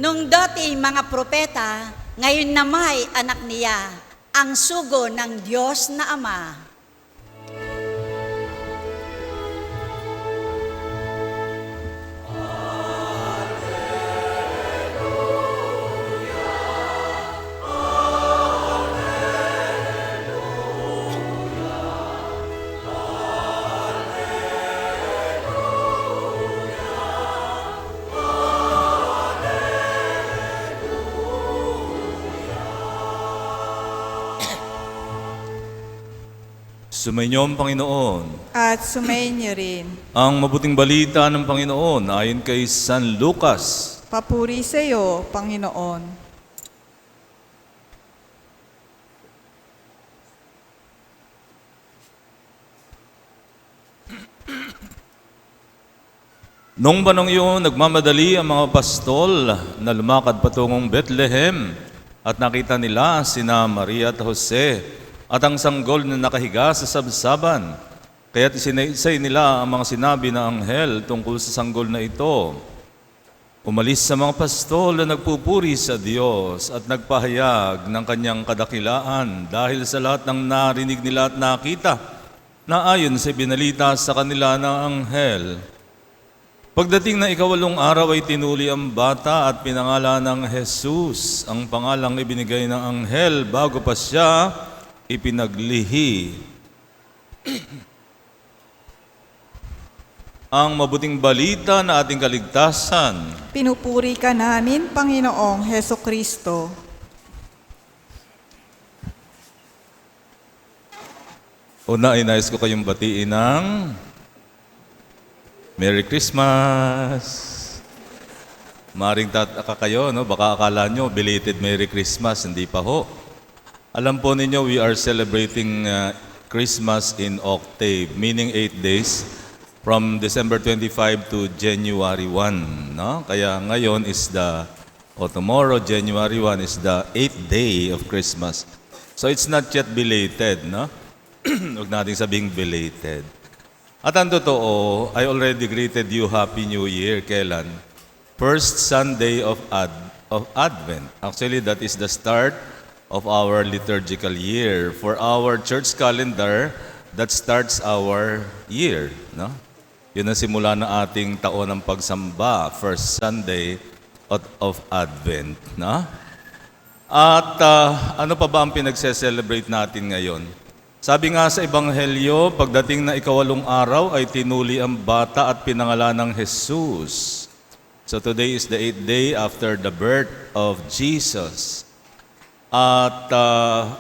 Nung dati mga propeta, ngayon na may anak niya, ang sugo ng Diyos na Ama. Sumainyo ang Panginoon. At sumainyo rin. Ang mabuting balita ng Panginoon ayon kay San Lucas. Papuri sa iyo, Panginoon. Noong panahon iyon, nagmamadali ang mga pastol na lumakad patungong Bethlehem at nakita nila sina Maria at Jose at ang sanggol na nakahiga sa sabsaban. Kaya't isinaysay nila ang mga sinabi ng anghel tungkol sa sanggol na ito. Umalis sa mga pastol na nagpupuri sa Diyos at nagpahayag ng kanyang kadakilaan dahil sa lahat ng narinig nila at nakita na ayon sa binalita sa kanila ng anghel. Pagdating na ikawalong araw ay tinuli ang bata at pinangalan ng Jesus, ang pangalang ibinigay ng anghel bago pa siya ipinaglihi. Ang mabuting balita na ating kaligtasan. Pinupuri ka namin, Panginoong Hesukristo. Una ay nais ko kayong batiin ng Merry Christmas! Maring tataka kayo, no? Baka akala nyo, belated Merry Christmas, hindi pa ho. Alam po ninyo, we are celebrating Christmas in octave, meaning 8 days, from December 25 to January 1. No? Kaya ngayon is tomorrow, January 1, is the 8th day of Christmas. So it's not yet belated, no? Huwag natin sabing belated. At ang totoo, I already greeted you Happy New Year. Kailan? First Sunday of Advent. Actually, that is the start of our liturgical year. For our church calendar, that starts our year. No? Yun ang simula ng ating taon ng pagsamba, first Sunday of Advent. No? At ano pa ba ang pinagse-celebrate natin ngayon? Sabi nga sa Ebanghelyo, pagdating na ikawalong araw ay tinuli ang bata at pinangalan ng Jesus. So today is the 8th day after the birth of Jesus. At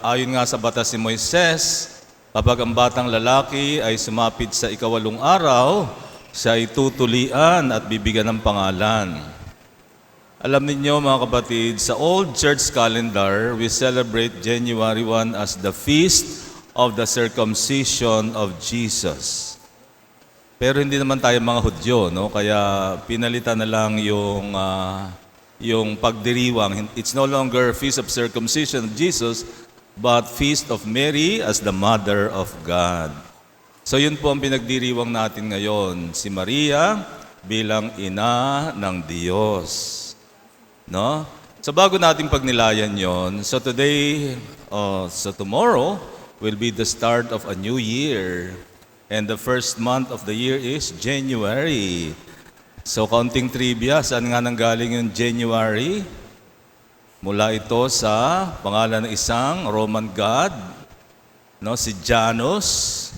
ayon nga sa batas ni Moises, kapag ang batang lalaki ay sumapit sa ikawalong araw, siya ay tutulian at bibigyan ng pangalan. Alam ninyo mga kapatid, sa old church calendar, we celebrate January 1 as the feast of the circumcision of Jesus. Pero hindi naman tayo mga Hudyo, no? Kaya pinalitan na lang yung pagdiriwang. It's no longer Feast of Circumcision of Jesus, but Feast of Mary as the Mother of God. So yun po ang pinagdiriwang natin ngayon, si Maria bilang ina ng Diyos. No? So bago natin pagnilayan yon, so today, tomorrow, will be the start of a new year. And the first month of the year is January. So, kaunting trivia, saan nga nanggaling yung January? Mula ito sa pangalan ng isang Roman god, no, si Janus.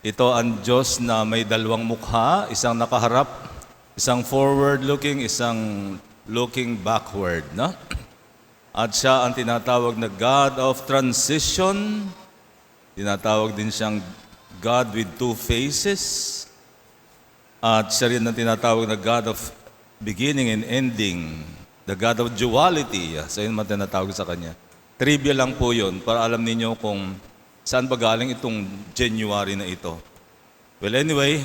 Ito ang Diyos na may dalawang mukha, isang nakaharap, isang forward-looking, isang looking backward. No? At siya ang tinatawag na God of Transition. Tinatawag din siyang God with two faces. At siya rin ang tinatawag na God of beginning and ending. The God of duality. So yun man tinatawag sa Kanya. Trivia lang po yun para alam ninyo kung saan ba galing itong January na ito. Well anyway,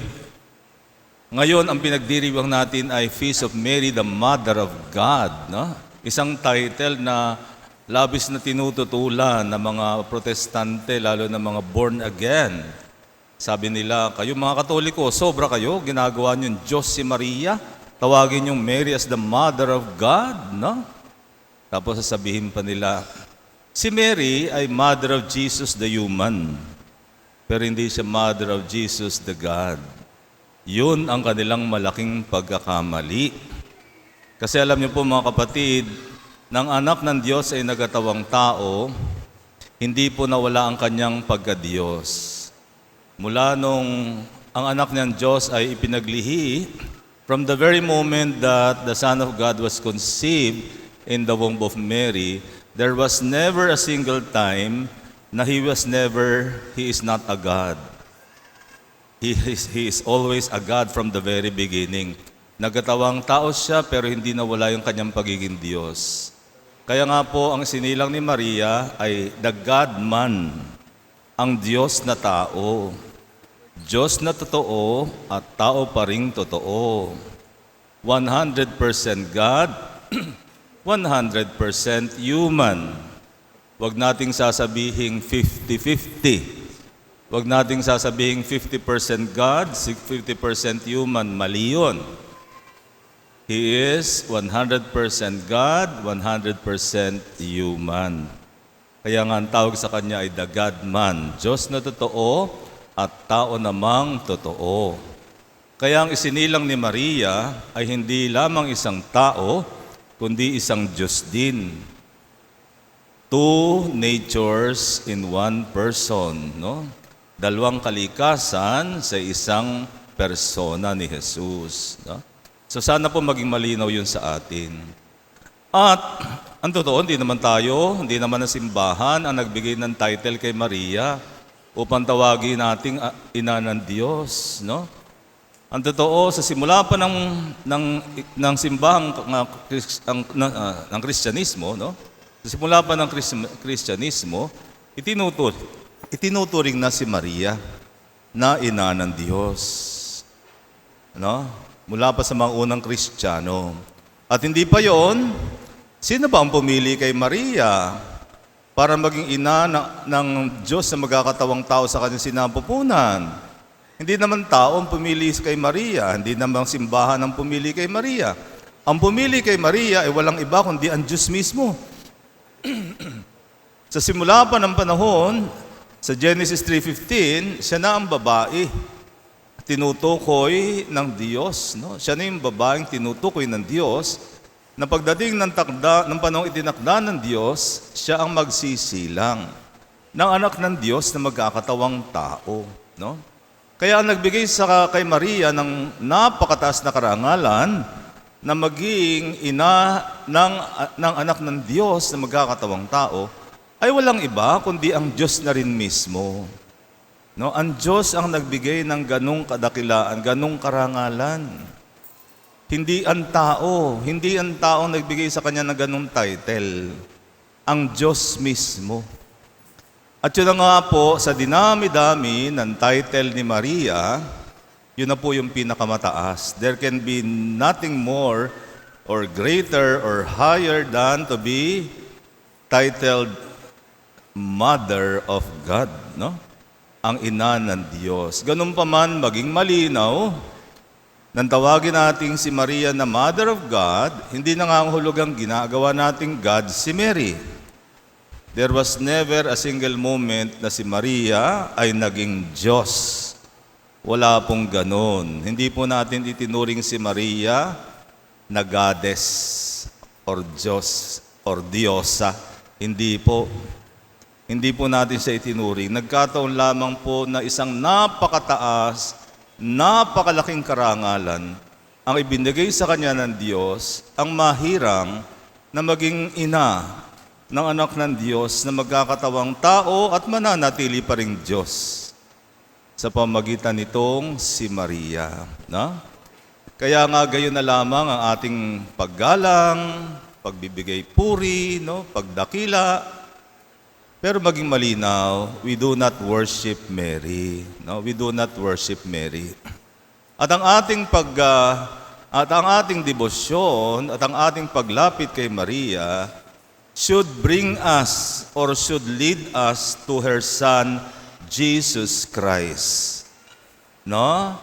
ngayon ang pinagdiriwang natin ay Feast of Mary, the Mother of God. No? Isang title na labis na tinututulan ng mga protestante, lalo na mga born again. Sabi nila, kayo mga Katoliko, sobra kayo, ginagawa niyong Diyos si Maria. Tawagin yung Mary as the Mother of God, no? Tapos sasabihin pa nila, si Mary ay Mother of Jesus the human, pero hindi siya Mother of Jesus the God. Yun ang kanilang malaking pagkakamali. Kasi alam niyo po mga kapatid, nang anak ng Diyos ay nagatawang tao, hindi po nawala ang kanyang pagka-Diyos. Mula nung ang anak ng Diyos ay ipinaglihi, from the very moment that the Son of God was conceived in the womb of Mary, there was never a single time na He is not a God. He is always a God from the very beginning. Nagkatawang tao siya pero hindi nawala yung kanyang pagiging Diyos. Kaya nga po ang sinilang ni Maria ay the God-man, ang Diyos na tao. Diyos na totoo at tao pa ring totoo. 100% God, 100% human. Huwag nating sasabihing 50-50. Huwag nating sasabihing 50% God, 50% human. Mali yun. He is 100% God, 100% human. Kaya nga ang tawag sa Kanya ay the God-man, Diyos na totoo at tao namang totoo. Kaya ang isinilang ni Maria ay hindi lamang isang tao, kundi isang Diyos din. Two natures in one person, no? Dalawang kalikasan sa isang persona ni Jesus, no? So sana po maging malinaw yun sa atin. At ang totoo, hindi naman ang simbahan ang nagbigay ng title kay Maria upang tawagin nating ina ng Diyos, no? Ang totoo, sa simula pa ng simbahang ng Kristyanismo, no? Sa simula pa ng Kristyanismo, itinuturing na si Maria na ina ng Diyos, no? Mula pa sa mga unang Kristiyano. At hindi pa yon, sino ba ang pumili kay Maria para maging ina ng Diyos na magkakatawang tao sa kanyang sinapupunan? Hindi naman tao ang pumili kay Maria, hindi naman simbahan ang pumili kay Maria. Ang pumili kay Maria ay walang iba kundi ang Diyos mismo. Sa simula pa ng panahon, sa Genesis 3:15, siya na ang babae tinutukoy ng Diyos, no? Siya na yung babaeng tinutukoy ng Diyos na pagdating ng panahong itinakda ng Diyos, siya ang magsisilang ng anak ng Diyos na magkakatawang tao, no? Kaya ang nagbigay kay Maria ng napakataas na karangalan na maging ina ng anak ng Diyos na magkakatawang tao ay walang iba kundi ang Diyos na rin mismo. No, ang Diyos ang nagbigay ng ganong kadakilaan, ganong karangalan. Hindi ang tao ang nagbigay sa kanya ng ganong title. Ang Diyos mismo. At yun na nga po, sa dinami-dami ng title ni Maria, yun na po yung pinakamataas. There can be nothing more or greater or higher than to be titled Mother of God, no? Ang ina ng Diyos. Ganun pa man maging malinaw, nang tawagin natin si Maria na Mother of God, hindi nangangahulugang ginagawa nating God si Mary. There was never a single moment na si Maria ay naging Diyos. Wala pong ganon. Hindi po natin itinuring si Maria na goddess or Diyos or Diyosa. Hindi po. Hindi po natin siya itinuring. Nagkataon lamang po na isang napakataas, napakalaking karangalan ang ibinigay sa kanya ng Diyos, ang mahirang na maging ina ng anak ng Diyos na magkakatawang tao at mananatili pa ring Diyos sa pamagitan nitong si Maria. No? Kaya nga gayon na lamang ang ating paggalang, pagbibigay puri, no? Pagdakila. Pero maging malinaw, we do not worship Mary. No, we do not worship Mary. At ang ating debosyon at ang ating paglapit kay Maria should bring us or should lead us to her Son, Jesus Christ. No?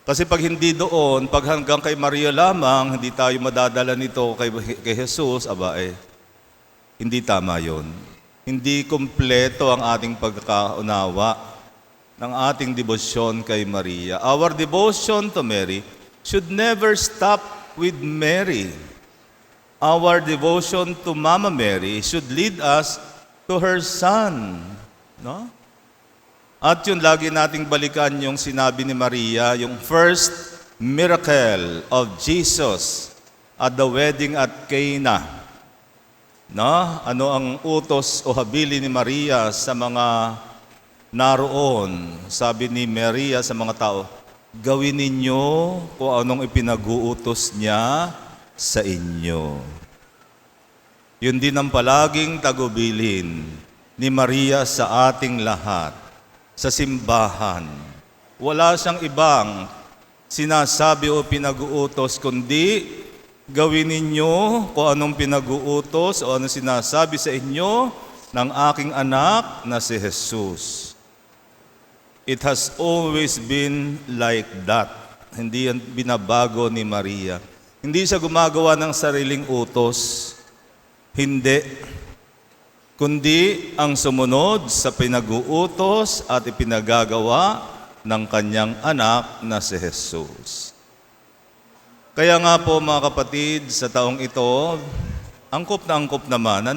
Kasi pag hindi doon, pag hanggang kay Maria lamang, hindi tayo madadala nito kay Jesus, hindi tama yon. Hindi kumpleto ang ating pagkakaunawa ng ating debosyon kay Maria. Our devotion to Mary should never stop with Mary. Our devotion to Mama Mary should lead us to her Son. No? At yun, lagi nating balikan yung sinabi ni Maria, yung first miracle of Jesus at the wedding at Cana. No? Ano ang utos o habili ni Maria sa mga naroon? Sabi ni Maria sa mga tao, gawin ninyo kung anong ipinag-uutos niya sa inyo. Yun din ang palaging tagubilin ni Maria sa ating lahat, sa simbahan. Wala siyang ibang sinasabi o pinag-uutos, kundi gawin ninyo kung anong pinag-uutos o anong sinasabi sa inyo ng aking anak na si Jesus. It has always been like that. Hindi yan binabago ni Maria. Hindi siya gumagawa ng sariling utos. Hindi. Kundi ang sumunod sa pinag-uutos at ipinagagawa ng kanyang anak na si Jesus. Kaya nga po mga kapatid, sa taong ito, angkop na angkop naman,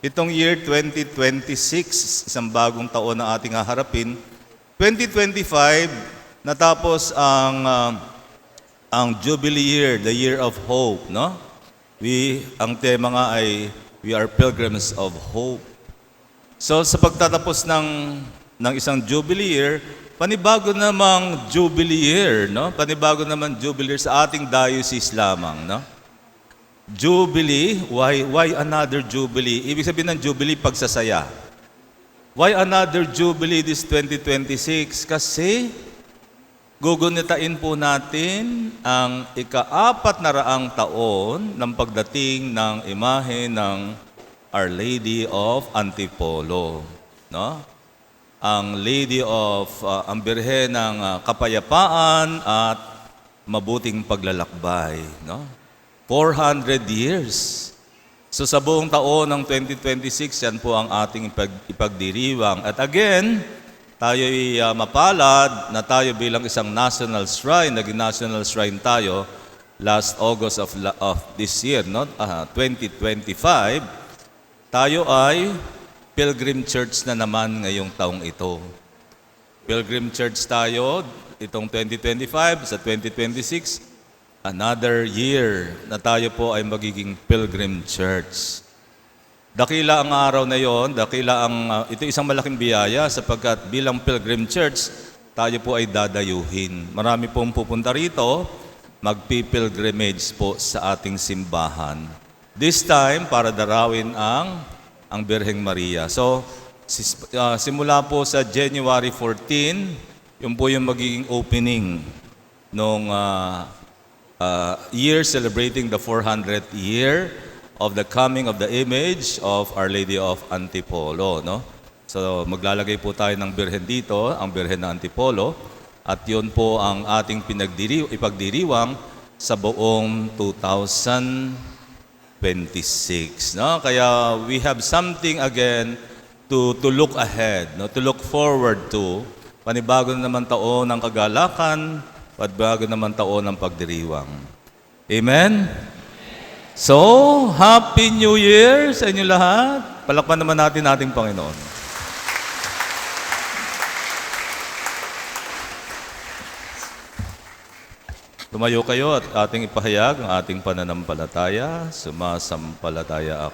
Itong year 2026, isang bagong taon na ating haharapin. 2025, natapos ang Jubilee year, the year of hope, no? Ang tema nga ay we are pilgrims of hope. So sa pagtatapos ng isang Jubilee year, panibago namang Jubilee year, no? Panibago naman Jubilee year sa ating diocese lamang, no? Jubilee, why another Jubilee? Ibig sabihin ng Jubilee, pagsasaya. Why another Jubilee this 2026? Kasi gugunitain po natin ang ika-400 taon ng pagdating ng imahe ng Our Lady of Antipolo, no? Ang Lady of ang Birhen ng Kapayapaan at Mabuting Paglalakbay, no? 400 years. So sa buong taon ng 2026, yan po ang ating ipagdiriwang. At again, tayo'y mapalad na tayo bilang isang national shrine, naging national shrine tayo last August of this year, no? 2025, tayo ay Pilgrim Church na naman ngayong taong ito. Pilgrim Church tayo itong 2025, sa 2026, another year na tayo po ay magiging Pilgrim Church. Dakila ang araw na yon, ito isang malaking biyaya sapagkat bilang Pilgrim Church, tayo po ay dadayuhin. Marami pong pupunta rito, magpipilgrimage po sa ating simbahan. This time, para darawin ang Birheng Maria. So, simula po sa January 14, yun po yung magiging opening nung year celebrating the 400th year of the coming of the image of Our Lady of Antipolo, no? So maglalagay po tayo ng birhen dito, ang birhen ng Antipolo, at yun po ang ating ipagdiriwang sa buong 2026, no? Kaya we have something again to look ahead, no? To look forward to. Panibago na naman taon ng kagalakan, panibago naman taon ng pagdiriwang. Amen? So, Happy New Year sa inyo lahat. Palakpan naman natin ating Panginoon. Tumayo kayo at ating ipahayag ang ating pananampalataya. Sumasampalataya